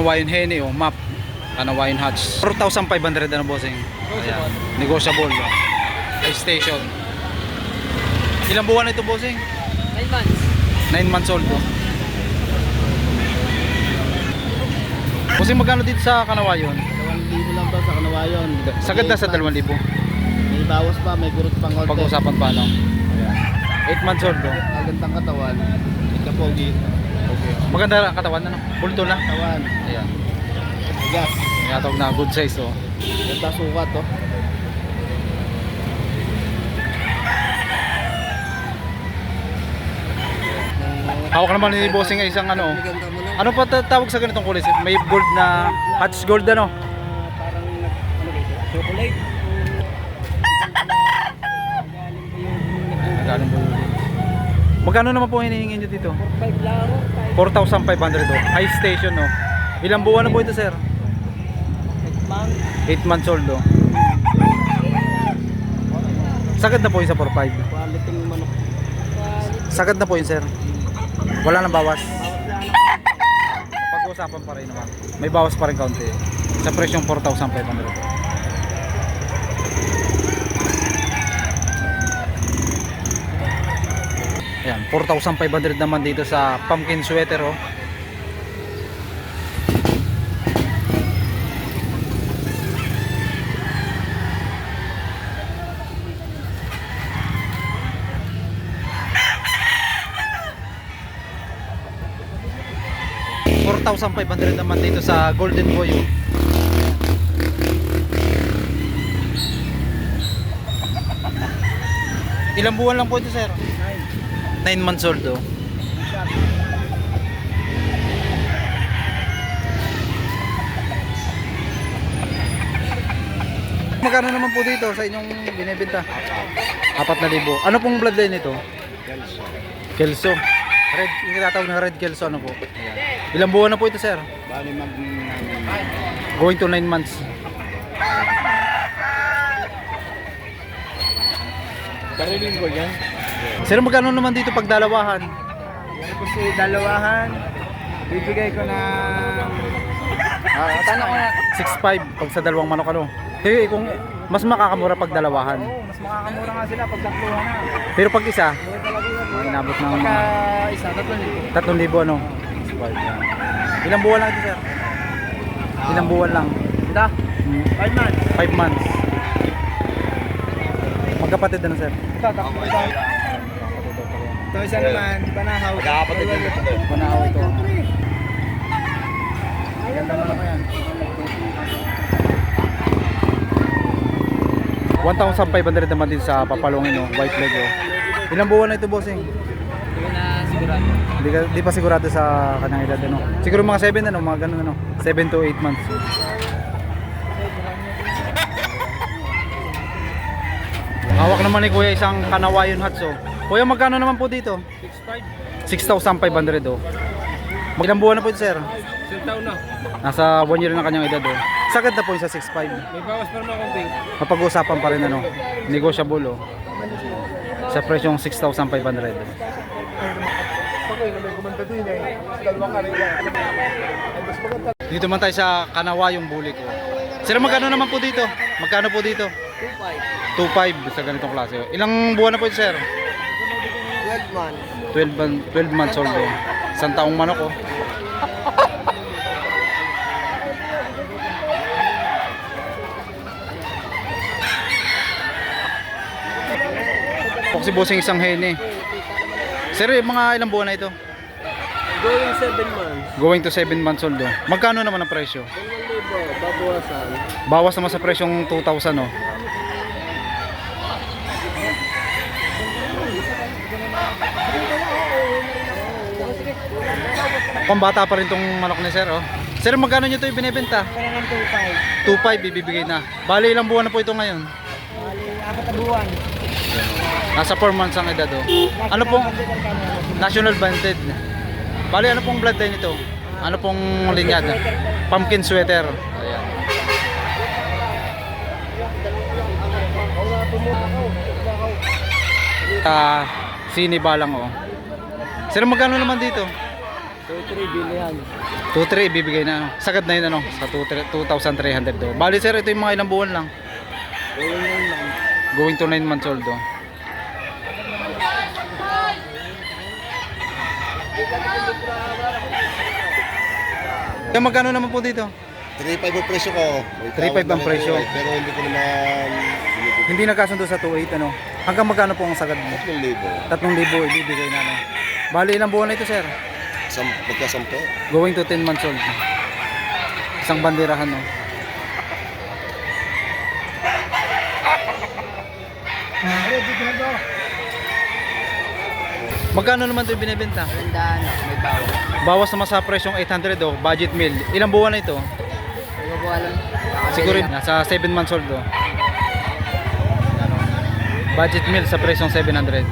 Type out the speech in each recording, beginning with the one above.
Kanawayon Heni o map. Kanawayon Hatch. 4,500 na bossing. Ayan. Negotiable. High station. Ilang buwan na ito bossing? 9 months. 9 months old. Bossing, magkano dito sa Kanawayon? 2,000 lang daw sa Kanawayon. Sagad na sa 2,000. May bawas pa, may gurot pang order. Pag-usapan pa, no? Ayan. 8 months old. Magandang katawan. Ikapogi. Okay. Maganda ang katawan, ano? Bulto na. Katawan. Ayan. Gas. Yatog na good size, oh. Ganda sukat, oh. Hawak naman ni bossing ay isang ano. Ano pa tawag sa ganitong kulay? May gold na Hatch gold, ano? Parang chocolate. Galing po. Magkano naman po hinihingi nyo dito? 5 laro. 4,500, oh. High station, no? Ilang buwan na po ito, sir? 8 months old, oh. Sagad na po yung sa 4,500. Quality ng manok. Sagad na po yun, sir. Wala nang bawas. Pag-uusapan pa rin naman. May bawas pa rin kaunti. Sa presyong 4,500. Ayan, 4,500 naman dito sa pumpkin sweater, oh. $4,500 naman dito sa Golden Boy, oh. Ilang buwan lang po ito, sir? 9 months old, oh. Magkano naman po dito sa inyong binibenta? 4,000. Ano pong bloodline nito? Kelso. Red, yung tinatawag na red Kelso, ano po? Ayan. Ilang buwan na po ito, sir? Bali Going to 9 months. Kariling ko yan. Sir, magkano naman dito pag dalawahan? Yan ko si dalawahan. Bibigay ko na Tana ko na 6,500 pag sa dalawang manok, ano? Kaya kung mas makakamura pag dalawahan. Oo, mas makakamura nga sila pag takluhan na. Pero pag isa, Mura talaga yun. inabot ng Pagka mga isa, 3,000, 3,000. ano? 6,500, yan. Ilang buwan lang ito, sir? Ilang buwan lang? Ito? 5 months. 5 months. Magkapatid na, sir? Ito, takbo ito. Ito isa naman, panahaw. Magkakapatid din. Manahaw ito. Ganda mo naman yan. 1,500 naman din sa papalongin, oh. White leg, oh. Ilang buwan na ito, bossing? Hindi ko na sigurado. Di pa sigurado sa kanyang edad, ano? Siguro mga 7, ano? Mga ganun, ano? 7 to 8 months. Hawak naman ni Kuya isang Kanawayon Hatch, oh. Kuya, magkano naman po dito? 6,500, oh. Ilang buwan na po ito, sir? Isang taon na. Nasa 1 year na kanyang edad, oh. Sagad na po yung sa 6,500. May bawas pa naman konting. Mapag-usapan pa rin, ano? Negotiable, oh. Sa presyong 6,500. Dito man tayo sa Kanawayong Bulik, oh. Sir, magkano naman po dito? Magkano po dito? 2,500 sa ganitong klase, oh. Ilang buwan na po ito, sir? 12 months. 12 months old, oh. Isang taong manok, oh. Si bossing isang hene. Sir, mga ilang buwan na ito? Going 7 months. Going to 7 months old, oh. Magkano naman ang presyo? 1,000, babawasan. Bawas naman sa presyong 2,000, oh. Pambata pa rin tong manok ni sir, oh. Sir, magkano nyo ito ibinibenta? Parang 2,500. 2,500 ibibigay na. Bali, ilang buwan na po ito ngayon? Bali, 4 na buwan. Nasa 4 months ang edad, oh. Ano pong national banded? Bali, ano pong bloodline ito? Ano pong linyad? Pumpkin sweater. Ayan. Sinibalang, oh. Sir, magkano naman dito? 2-3 bilihan. 2,300 ibibigay na. Sagad na yun ano, sa 2,300 do. Bali sir, ito yung mga ilang buwan lang. Gawin yun lang. Going to 9 months old do. Kaya magkano naman po dito? 3.5 ang presyo ko. 3.5 ang presyo. Pero hindi ko naman Hindi nagkasundo sa 2,800 ano. Hanggang magkano po ang sagad mo? 3,000. 3,000 ibibigay na ano. Bali ilang buwan na ito sir? Magkasampo. Going to 10 months old. Isang banderahan no. Magkano naman ito binibenta? Tandaan, may bawal. Bawas naman sa presyong 800 oh, budget meal. Ilang buwan na ito? Hindi ko alam. Siguro nasa 7 months old oh. Ano? Budget meal sa presyong 700.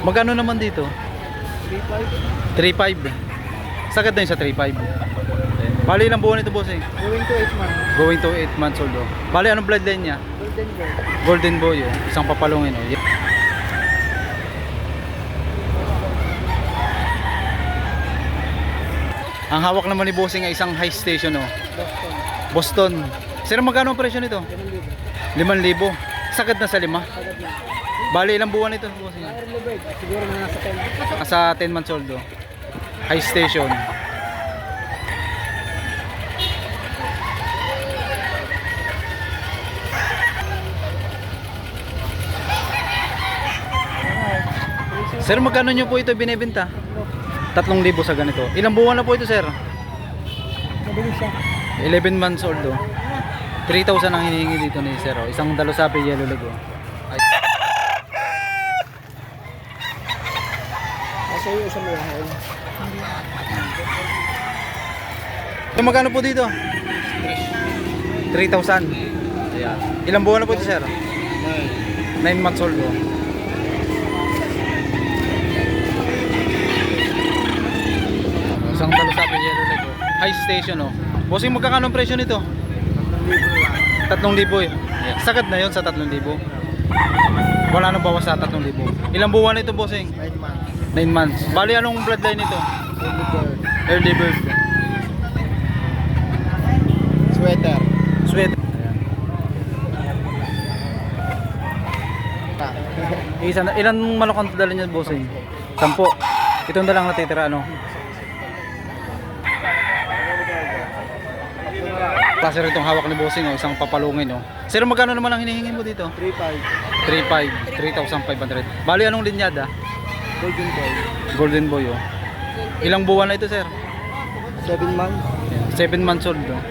Magkano naman dito? 3.5. Sagad na yun sa 3.5. Bali ilang buwan ito boss eh? Going to 8 months. Going to 8 months old oh. Bali anong bloodline niya? Golden Girl. Golden boy oh. Isang papalungin oh. Ang hawak naman ni bossing ay isang high station oh. Boston. Sir, magkano ang presyo nito? 5,000. Sagad na sa 5. Agad na. Bali ilang buwan ito bossing? Early bird. Siguro mga nasa 10. Nasa 10 months old oh. High station. Sir, magkano nyo po ito binibenta? 3,000 sa ganito. Ilang buwan na po ito, sir? Mabilis siya. 11 months old, oh. 3,000 ang hinihingi dito ni sir, oh. Isang Dalosapi yellow leg, oh. Ay. Kasi yung isang lahal. So, magkano po dito? 3,000. Ayan. Ilang buwan na po ito, sir? 9 months old, oh. Isang Dalosapi yellow leg, oh. High station, oh. Bossing, magkakano ang presyo nito? 3,000 eh. Yeah. Sagad na yon sa 3,000. Wala nang bawas sa 3,000. Ilang buwan na ito, bossing? 9 months. 9 months. Bali, anong bloodline nito? Early bird. Early bird. Sweater. Sweat. Isa na, ilan manok ang dala niya, bossing? 10. Ito na lang natitira, ano? Kasi rin itong hawak ni bossing, oh, isang papalungin, oh. Sir, magkano naman ang hinihingi mo dito? 3.5. 3,500. Bali, anong linyada? Golden Boy. Golden boy, oh. Ilang buwan na ito, sir? 7 months. 7 months old, oh.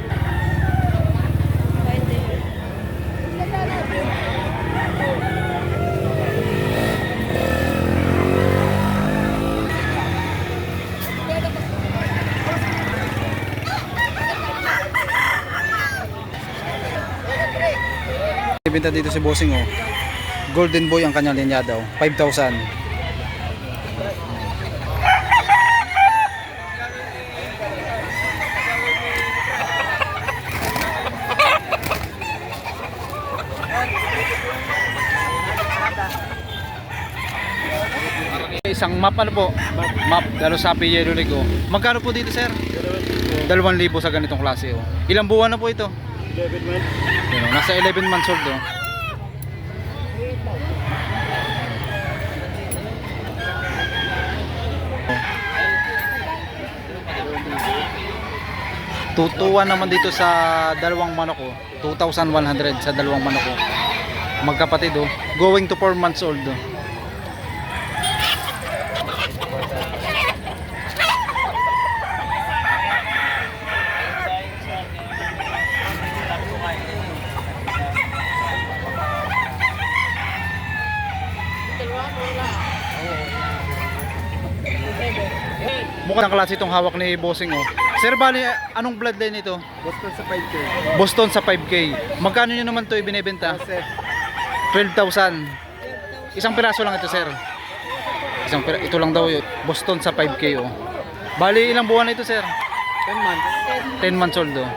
Ibenta dito si bossing, oh. Golden boy ang kanyang linyada, oh. 5,000. Isang map, ano po? Map, Dalosapi yellow leg, oh. Magkano po dito, sir? 2,000 sa ganitong klase, oh. Ilang buwan na po ito? 11 months. Yun, oh. Nasa 11 months old, oh. Tutuwa naman dito sa dalawang manok, oh. 2,100 sa dalawang manok, oh. Magkapatid, oh. Going to 4 months old, oh. Mukhang ang klase itong hawak ni bossing, oh. Sir, bali, anong bloodline ito? Boston sa 5K. Boston sa 5K. Magkano nyo naman ito ibinebenta? Set. 12,000. Isang piraso lang ito, sir. Ito lang daw yun. Boston sa 5K, oh. Bali, ilang buwan na ito, sir? 10 months. 10 months old, oh.